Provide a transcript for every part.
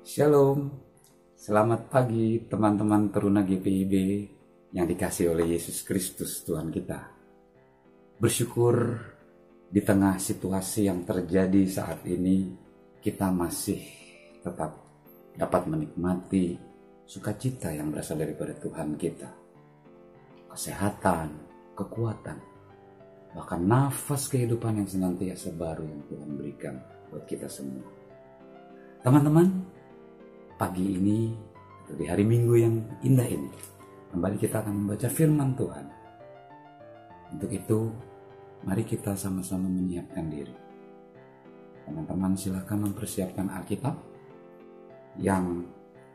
Shalom, selamat pagi teman-teman Teruna GPIB yang dikasihi oleh Yesus Kristus Tuhan kita. Bersyukur di tengah situasi yang terjadi saat ini, kita masih tetap dapat menikmati sukacita yang berasal daripada Tuhan kita. Kesehatan, kekuatan, bahkan nafas kehidupan yang senantiasa baru yang Tuhan berikan buat kita semua. Teman-teman, pagi ini, atau di hari Minggu yang indah ini, kembali kita akan membaca firman Tuhan. Untuk itu, mari kita sama-sama menyiapkan diri. Teman-teman silakan mempersiapkan Alkitab. Yang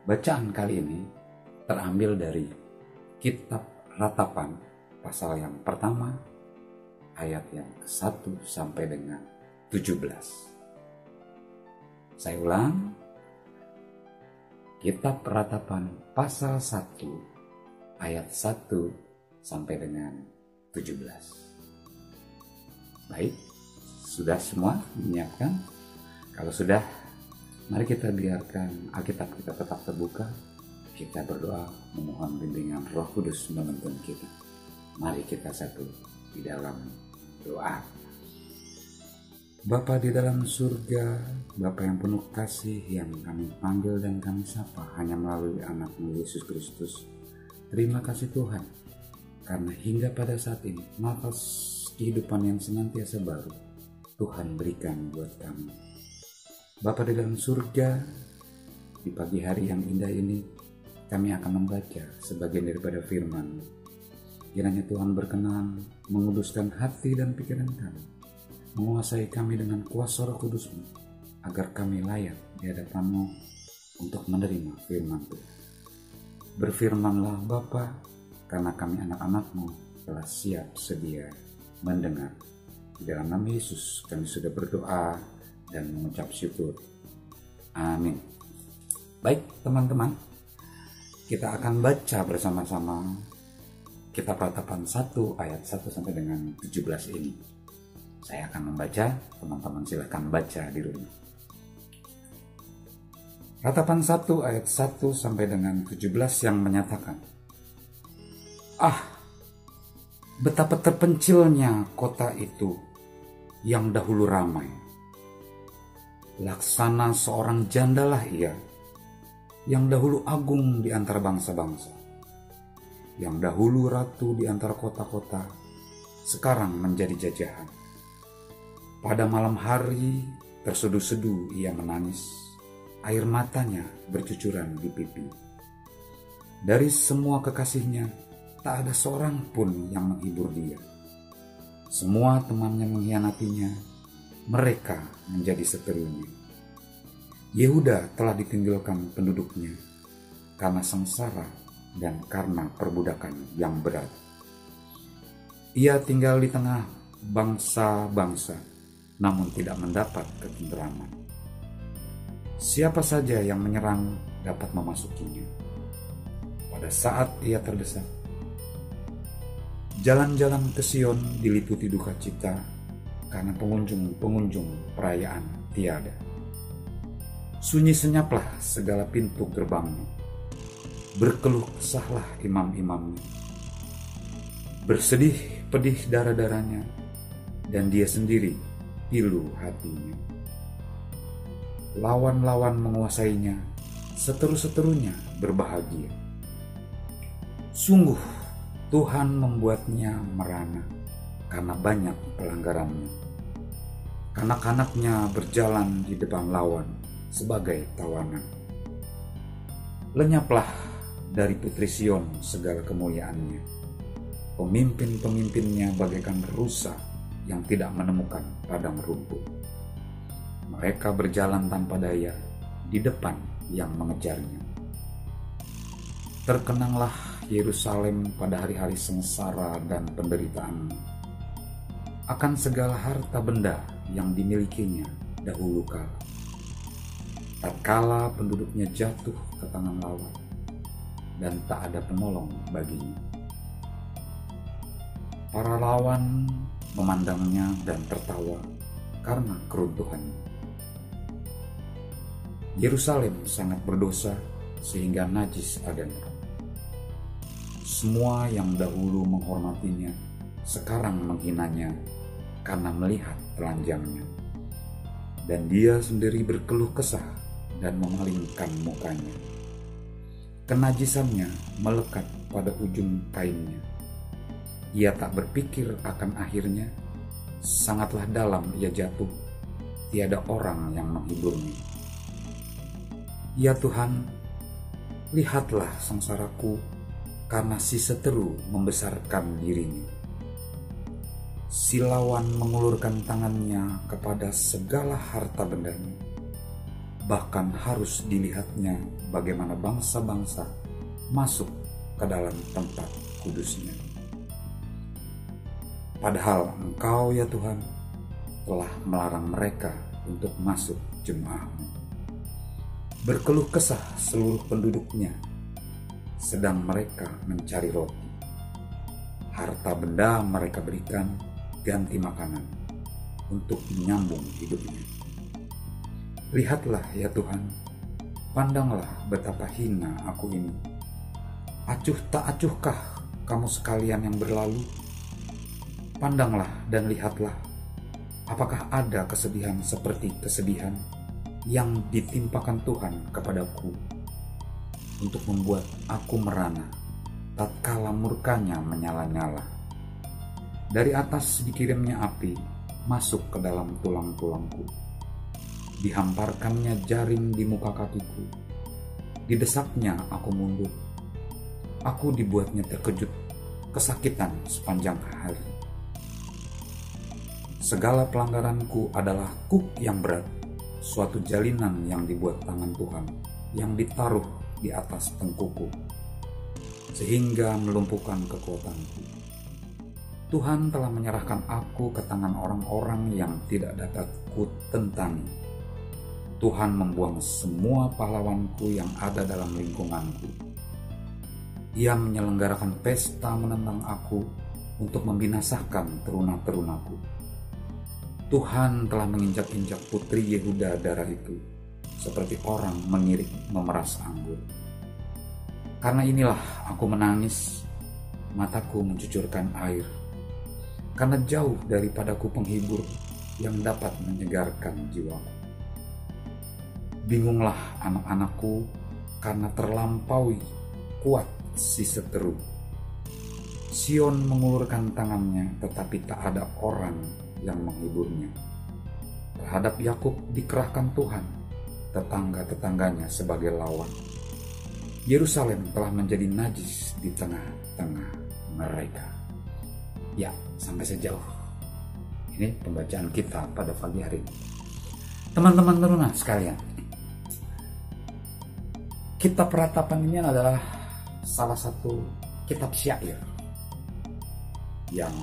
bacaan kali ini terambil dari Kitab Ratapan, pasal yang pertama, ayat yang ke-1 sampai dengan 17. Saya ulang, Kitab Ratapan pasal 1 ayat 1 sampai dengan 17. Baik, sudah semua menyiapkan? Kalau sudah, mari kita biarkan Alkitab kita tetap terbuka. Kita berdoa memohon bimbingan Roh Kudus menuntun kita. Mari kita satu di dalam doa. Bapa di dalam surga, Bapa yang penuh kasih, yang kami panggil dan kami sapa hanya melalui anak-Mu Yesus Kristus. Terima kasih Tuhan, karena hingga pada saat ini nafas kehidupan yang senantiasa baru Tuhan berikan buat kami. Bapa di dalam surga, di pagi hari yang indah ini kami akan membaca sebagian daripada firman. Kiranya Tuhan berkenan menguduskan hati dan pikiran kami, menguasai kami dengan kuasa Roh Kudus-Mu, agar kami layak di hadapan-Mu untuk menerima firman Tuhan. Berfirmanlah Bapa, karena kami anak-anak-Mu telah siap sedia mendengar. Di dalam nama Yesus kami sudah berdoa dan mengucap syukur. Amin. Baik teman-teman, kita akan baca bersama-sama Kitab Ratapan 1 ayat 1 sampai dengan 17 ini. Saya akan membaca, teman-teman silakan baca di rumah. Ratapan 1 ayat 1 sampai dengan 17 yang menyatakan, betapa terpencilnya kota itu yang dahulu ramai. Laksana seorang jandalah ia, yang dahulu agung di antara bangsa-bangsa. Yang dahulu ratu di antara kota-kota, sekarang menjadi jajahan. Pada malam hari terseduh-seduh ia menangis, air matanya bercucuran di pipi. Dari semua kekasihnya tak ada seorang pun yang menghibur dia. Semua temannya mengkhianatinya, mereka menjadi seterunya. Yehuda telah ditinggalkan penduduknya karena sengsara dan karena perbudakan yang berat. Ia tinggal di tengah bangsa-bangsa, namun tidak mendapat ketenteraman. Siapa saja yang menyerang dapat memasukinya pada saat ia terdesak. Jalan-jalan ke Sion diliputi duka cita karena pengunjung-pengunjung perayaan tiada. Sunyi senyaplah segala pintu gerbangnya, berkeluh kesahlah imam-imamnya. Bersedih pedih darah-darahnya, dan dia sendiri pilu hatinya. Lawan-lawan menguasainya, seteru-seterunya berbahagia. Sungguh Tuhan membuatnya merana karena banyak pelanggarannya. Kanak-kanaknya berjalan di depan lawan sebagai tawanan. Lenyaplah dari putri Sion segala kemuliaannya. Pemimpin-pemimpinnya bagaikan rusa yang tidak menemukan padang rumput. Mereka berjalan tanpa daya di depan yang mengejarnya. Terkenanglah Yerusalem pada hari-hari sengsara dan penderitaan akan segala harta benda yang dimilikinya dahulu kala. Tatkala penduduknya jatuh ke tangan lawan dan tak ada penolong baginya. Para lawan memandangnya dan tertawa karena keruntuhannya. Yerusalem sangat berdosa sehingga najis adanya. Semua yang dahulu menghormatinya sekarang menghinanya karena melihat telanjangnya. Dan dia sendiri berkeluh kesah dan memalingkan mukanya. Kenajisannya melekat pada ujung kainnya. Ia tak berpikir akan akhirnya, sangatlah dalam ia jatuh, tiada orang yang menghiburnya. Ya Tuhan, lihatlah sengsaraku karena si seteru membesarkan dirinya. Si lawan mengulurkan tangannya kepada segala harta bendanya. Bahkan harus dilihatnya bagaimana bangsa-bangsa masuk ke dalam tempat kudusnya. Padahal Engkau ya Tuhan telah melarang mereka untuk masuk jemaah-Mu. Berkeluh kesah seluruh penduduknya, sedang mereka mencari roti. Harta benda mereka berikan ganti makanan untuk menyambung hidupnya. Lihatlah ya Tuhan, pandanglah betapa hina aku ini. Acuh tak acuhkah kamu sekalian yang berlalu? Pandanglah dan lihatlah, apakah ada kesedihan seperti kesedihan yang ditimpakan Tuhan kepadaku untuk membuat aku merana tatkala murkanya menyala-nyala. Dari atas dikirimnya api masuk ke dalam tulang-tulangku. Dihamparkannya jaring di muka kakiku. Didesaknya aku mundur. Aku dibuatnya terkejut, kesakitan sepanjang hari. Segala pelanggaranku adalah kuk yang berat, suatu jalinan yang dibuat tangan Tuhan, yang ditaruh di atas tengkuku, sehingga melumpuhkan kekuatanku. Tuhan telah menyerahkan aku ke tangan orang-orang yang tidak dapat kutentangi. Tuhan membuang semua pahlawanku yang ada dalam lingkunganku. Ia menyelenggarakan pesta menentang aku untuk membinasakan teruna-terunaku. Tuhan telah menginjak-injak putri Yehuda darah itu, seperti orang mengirik memeras anggur. Karena inilah aku menangis, mataku mencucurkan air. Karena jauh daripadaku penghibur yang dapat menyegarkan jiwaku. Bingunglah anak-anakku karena terlampaui kuat si seteru. Sion mengulurkan tangannya tetapi tak ada orang yang menghiburnya. Terhadap Yakub dikerahkan Tuhan, tetangga-tetangganya sebagai lawan. Yerusalem telah menjadi najis di tengah-tengah mereka. Ya, sampai sejauh ini pembacaan kita pada pagi hari ini. Teman-teman teruna sekalian, kitab Ratapan ini adalah salah satu kitab syair yang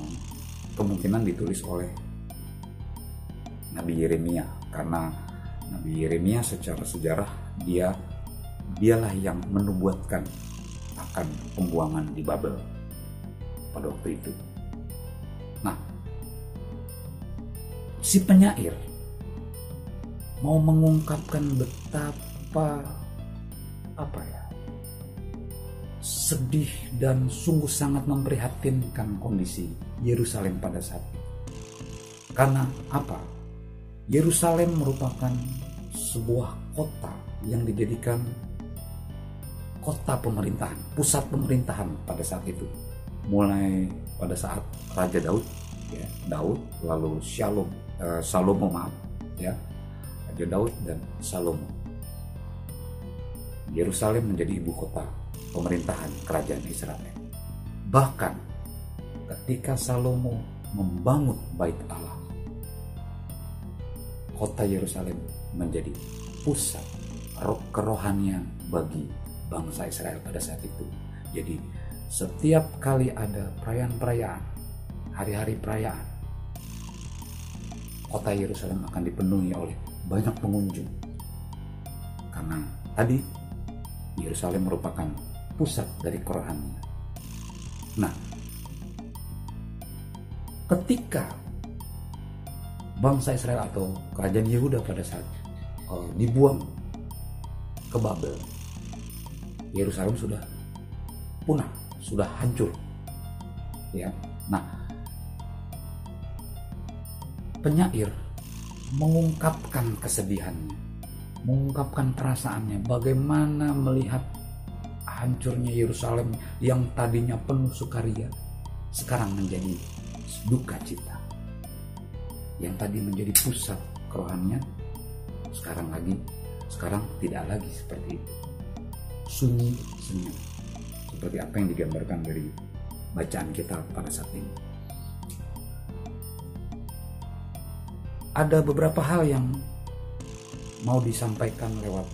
kemungkinan ditulis oleh Nabi Yeremia, karena Nabi Yeremia secara sejarah dialah yang menubuatkan akan pembuangan di Babel pada waktu itu. Nah, si penyair mau mengungkapkan betapa sedih dan sungguh sangat memprihatinkan kondisi Yerusalem pada saat itu. Karena apa? Yerusalem merupakan sebuah kota yang dijadikan kota pemerintahan, pusat pemerintahan pada saat itu. Mulai pada saat Raja Daud, lalu Salomo, Raja Daud dan Salomo. Yerusalem menjadi ibu kota pemerintahan kerajaan Israel. Bahkan ketika Salomo membangun Bait Allah, kota Yerusalem menjadi pusat kerohanian bagi bangsa Israel pada saat itu. Jadi setiap kali ada perayaan-perayaan, hari-hari perayaan, kota Yerusalem akan dipenuhi oleh banyak pengunjung. Karena tadi Yerusalem merupakan pusat dari kerohanian. Nah, ketika bangsa Israel atau kerajaan Yehuda pada saat dibuang ke Babel. Yerusalem sudah punah, sudah hancur. Ya. Nah, penyair mengungkapkan kesedihannya, mengungkapkan perasaannya, bagaimana melihat hancurnya Yerusalem yang tadinya penuh sukaria, sekarang menjadi duka cita. Yang tadi menjadi pusat kerohanian, sekarang tidak lagi seperti itu. Sunyi senyum, seperti apa yang digambarkan dari bacaan kita pada saat ini. Ada beberapa hal yang mau disampaikan lewat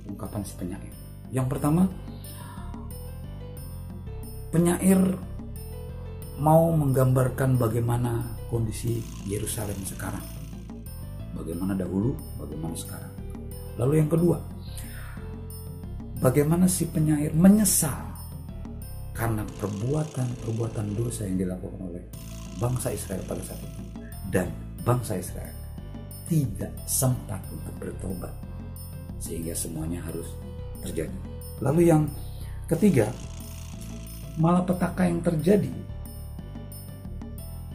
ungkapan si penyair. Yang pertama, penyair mau menggambarkan bagaimana kondisi Yerusalem sekarang, bagaimana dahulu, bagaimana sekarang. Lalu yang kedua, bagaimana si penyair menyesal karena perbuatan dosa yang dilakukan oleh bangsa Israel pada saat itu, dan bangsa Israel tidak sempat untuk bertobat sehingga semuanya harus terjadi. Lalu yang ketiga, malapetaka yang terjadi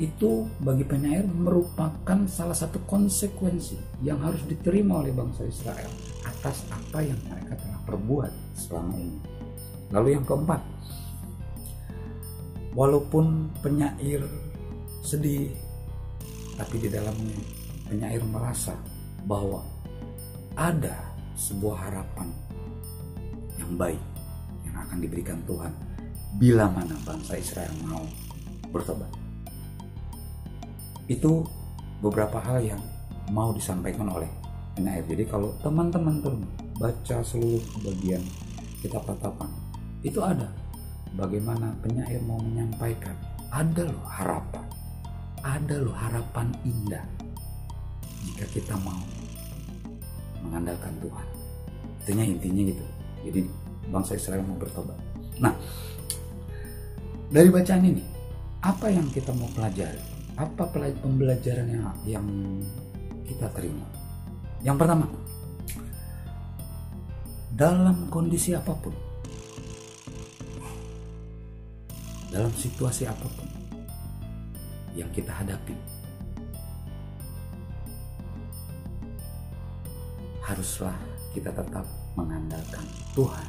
itu bagi penyair merupakan salah satu konsekuensi yang harus diterima oleh bangsa Israel atas apa yang mereka telah perbuat selama ini. Lalu yang keempat, walaupun penyair sedih, tapi di dalamnya penyair merasa bahwa ada sebuah harapan yang baik yang akan diberikan Tuhan bila mana bangsa Israel mau bertobat. Itu beberapa hal yang mau disampaikan oleh penyair. Jadi kalau teman-teman baca seluruh bagian kitab Tatapan, itu ada bagaimana penyair mau menyampaikan ada loh harapan indah jika kita mau mengandalkan Tuhan. Intinya gitu. Jadi bangsa Israel mau bertobat. Nah, dari bacaan ini apa yang kita mau pelajari? Apa pembelajaran yang kita terima? Yang pertama, dalam kondisi apapun, dalam situasi apapun yang kita hadapi, haruslah kita tetap mengandalkan Tuhan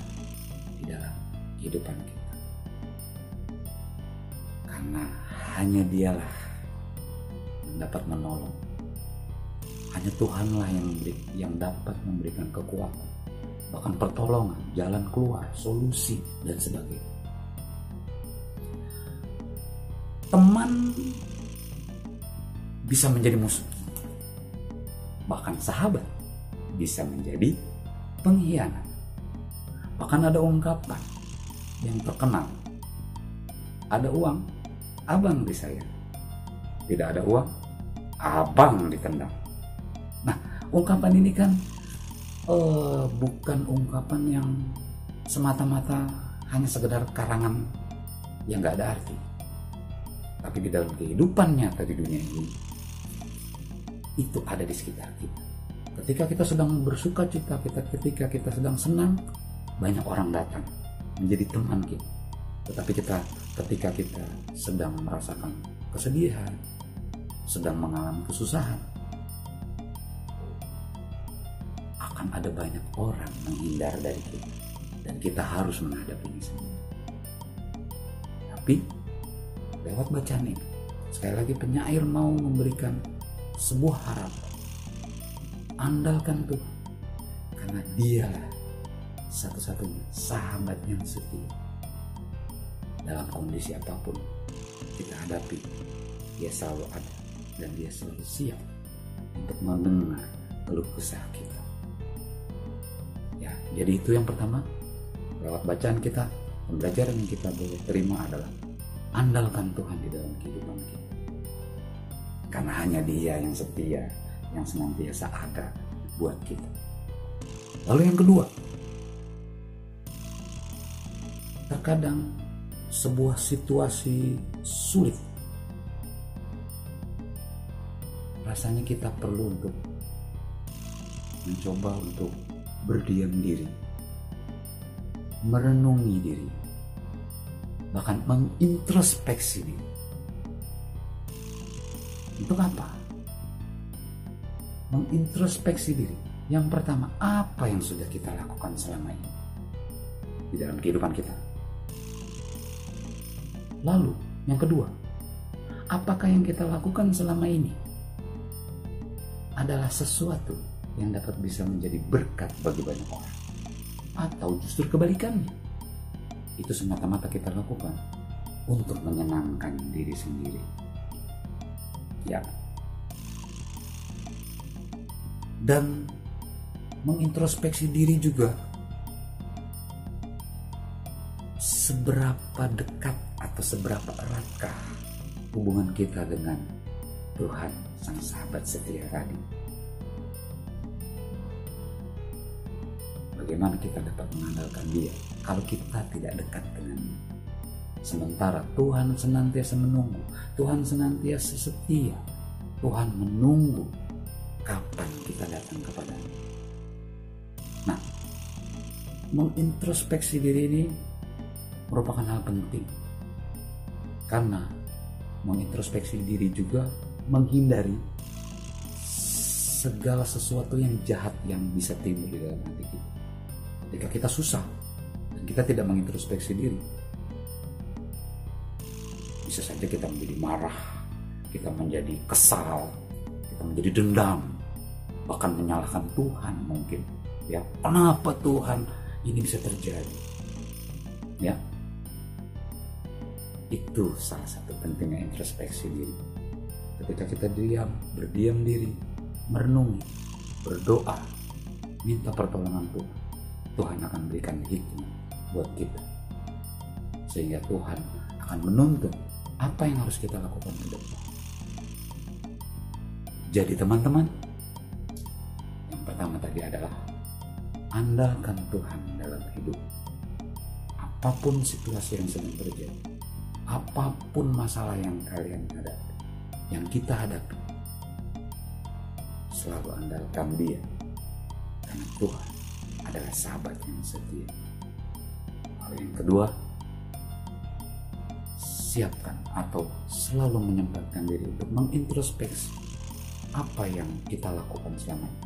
di dalam kehidupan kita. Karena hanya Dialah yang dapat menolong. Hanya Tuhanlah yang dapat memberikan kekuatan, bahkan pertolongan, jalan keluar, solusi, dan sebagainya. Teman bisa menjadi musuh, bahkan sahabat bisa menjadi pengkhianat. Bahkan ada ungkapan yang terkenal, ada uang, abang disayang. Tidak ada uang, abang ditendang. Nah, ungkapan ini kan bukan ungkapan yang semata-mata hanya sekedar karangan yang gak ada arti. Tapi di dalam kehidupan nyata di dunia ini, itu ada di sekitar kita. Ketika kita sedang bersuka cita, ketika kita sedang senang, banyak orang datang menjadi teman kita. Tetapi ketika kita sedang merasakan kesedihan, sedang mengalami kesusahan, akan ada banyak orang menghindar dari kita, dan kita harus menghadapi ini semua. Tapi lewat bacaan ini, sekali lagi penyair mau memberikan sebuah harapan. Andalkan Tuhan, karena Dialah satu-satunya sahabat yang setia. Dalam kondisi apapun kita hadapi, Dia selalu ada dan Dia selalu siap untuk mendengar keluh kesah kita. Ya, jadi itu yang pertama. Lewat bacaan kita, pembelajaran yang kita boleh terima adalah andalkan Tuhan di dalam kehidupan kita. Karena hanya Dia yang setia, yang senantiasa ada buat kita. Lalu yang kedua, terkadang sebuah situasi sulit, rasanya kita perlu untuk mencoba untuk berdiam diri, merenungi diri, bahkan mengintrospeksi diri. Untuk apa? Mengintrospeksi diri. Yang pertama, apa yang sudah kita lakukan selama ini di dalam kehidupan kita? Lalu, yang kedua, apakah yang kita lakukan selama ini adalah sesuatu yang dapat bisa menjadi berkat bagi banyak orang? Atau justru kebalikannya, itu semata-mata kita lakukan untuk menyenangkan diri sendiri. Ya. Dan mengintrospeksi diri juga, seberapa dekat atau seberapa eratkah hubungan kita dengan Tuhan, sang sahabat setia tadi. Bagaimana kita dapat mengandalkan Dia kalau kita tidak dekat dengannya? Sementara Tuhan senantiasa menunggu, Tuhan senantiasa setia, Tuhan menunggu kapan kita datang kepadanya. Nah, mengintrospeksi diri ini merupakan hal penting, karena mengintrospeksi diri juga menghindari segala sesuatu yang jahat yang bisa timbul di dalam hati kita. Ketika kita susah dan kita tidak mengintrospeksi diri, bisa saja kita menjadi marah, kita menjadi kesal, kita menjadi dendam, bahkan menyalahkan Tuhan mungkin. Ya, kenapa Tuhan ini bisa terjadi? Ya, itu salah satu pentingnya introspeksi diri. Ketika kita berdiam diri, merenungi, berdoa, minta pertolongan Tuhan, Tuhan akan berikan hikmah buat kita, sehingga Tuhan akan menuntun apa yang harus kita lakukan ke depan. Jadi teman-teman, yang pertama tadi adalah andalkan Tuhan dalam hidup. Apapun situasi yang sedang terjadi, apapun masalah yang kalian hadapi, yang kita hadapi, selalu andalkan Dia, karena Tuhan adalah sahabat yang setia. Lalu yang kedua, siapkan atau selalu menyempatkan diri untuk mengintrospeksi apa yang kita lakukan selama ini.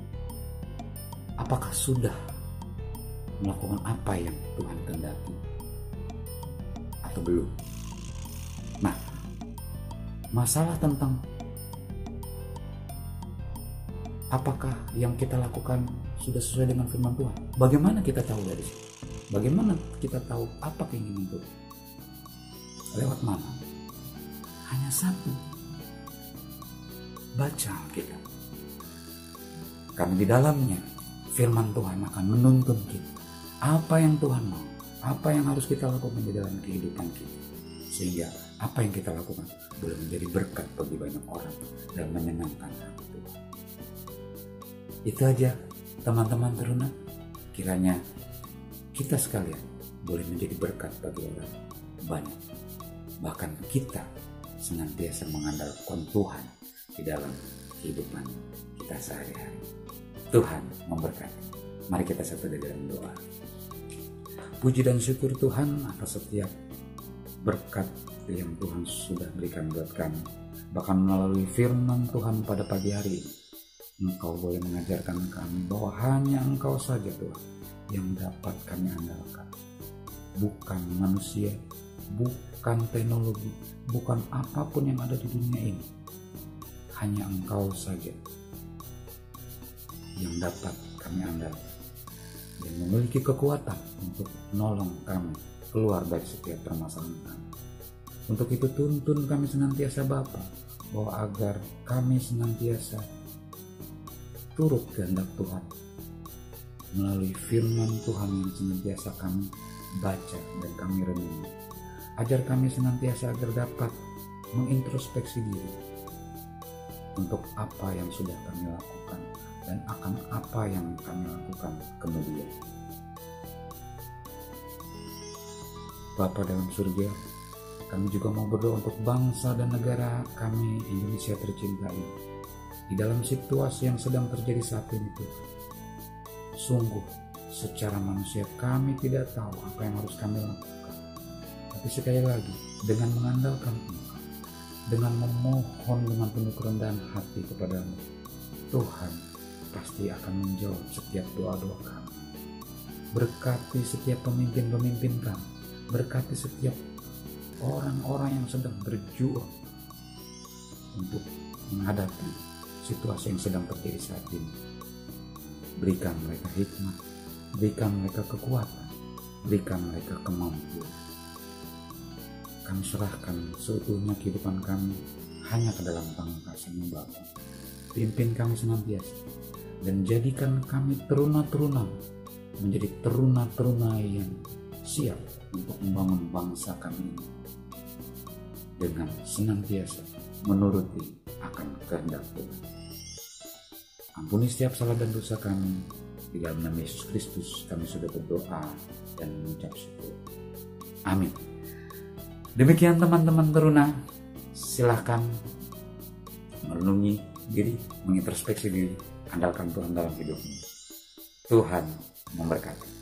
Apakah sudah melakukan apa yang Tuhan kehendaki atau belum? Nah, masalah tentang apakah yang kita lakukan sudah sesuai dengan firman Tuhan, bagaimana kita tahu dari situ? Bagaimana kita tahu apa keinginan Tuhan? Lewat mana? Hanya satu, baca Alkitab. Karena di dalamnya firman Tuhan akan menuntun kita apa yang Tuhan mau, apa yang harus kita lakukan di dalam kehidupan kita, sehingga apa yang kita lakukan boleh menjadi berkat bagi banyak orang dan menyenangkan hati Tuhan. Itu aja teman-teman teruna, kiranya kita sekalian boleh menjadi berkat bagi orang banyak, bahkan kita senantiasa mengandalkan Tuhan di dalam kehidupan kita sehari-hari. Tuhan memberkati. Mari kita satu di dalam doa. Puji dan syukur Tuhan atas setiap berkat yang Tuhan sudah berikan buat kami. Bahkan melalui firman Tuhan pada pagi hari ini, Engkau boleh mengajarkan kami bahwa hanya Engkau saja Tuhan yang dapat kami andalkan. Bukan manusia, bukan teknologi, bukan apapun yang ada di dunia ini. Hanya Engkau saja yang dapat kami andalkan, yang memiliki kekuatan untuk menolong kami keluar dari setiap permasalahan kami. Untuk itu tuntun kami senantiasa Bapa, bahwa agar kami senantiasa turut kehendak Tuhan melalui firman Tuhan yang senantiasa kami baca dan kami renungi. Ajar kami senantiasa agar dapat mengintrospeksi diri untuk apa yang sudah kami lakukan dan akan apa yang kami lakukan kemudian. Bapa dalam surga, kami juga mau berdoa untuk bangsa dan negara kami Indonesia tercinta ini. Di dalam situasi yang sedang terjadi saat ini Tuhan, sungguh secara manusia kami tidak tahu apa yang harus kami lakukan. Tapi sekali lagi, dengan mengandalkan Engkau, dengan memohon dengan penuh kerendahan hati kepadamu, Tuhan pasti akan menjawab setiap doa-doa kami. Berkati setiap pemimpin-pemimpin kami, berkati setiap orang-orang yang sedang berjuang untuk menghadapi situasi yang sedang terjadi saat ini. Berikan mereka hikmat, berikan mereka kekuatan, berikan mereka kemampuan. Kami serahkan seutuhnya kehidupan kami hanya ke dalam tangan kasih-Mu Bapa. Pimpin kami senantiasa dan jadikan kami teruna-teruna menjadi teruna-teruna yang siap untuk membangun bangsa kami ini dengan senantiasa menuruti akan kehendak Tuhan. Ampuni setiap salah dan dosa kami. Di dalam nama Yesus Kristus kami sudah berdoa dan mengucap syukur. Amin. Demikian teman-teman teruna, silahkan merenungi diri, mengintrospeksi diri, andalkan Tuhan dalam hidupmu. Tuhan memberkati.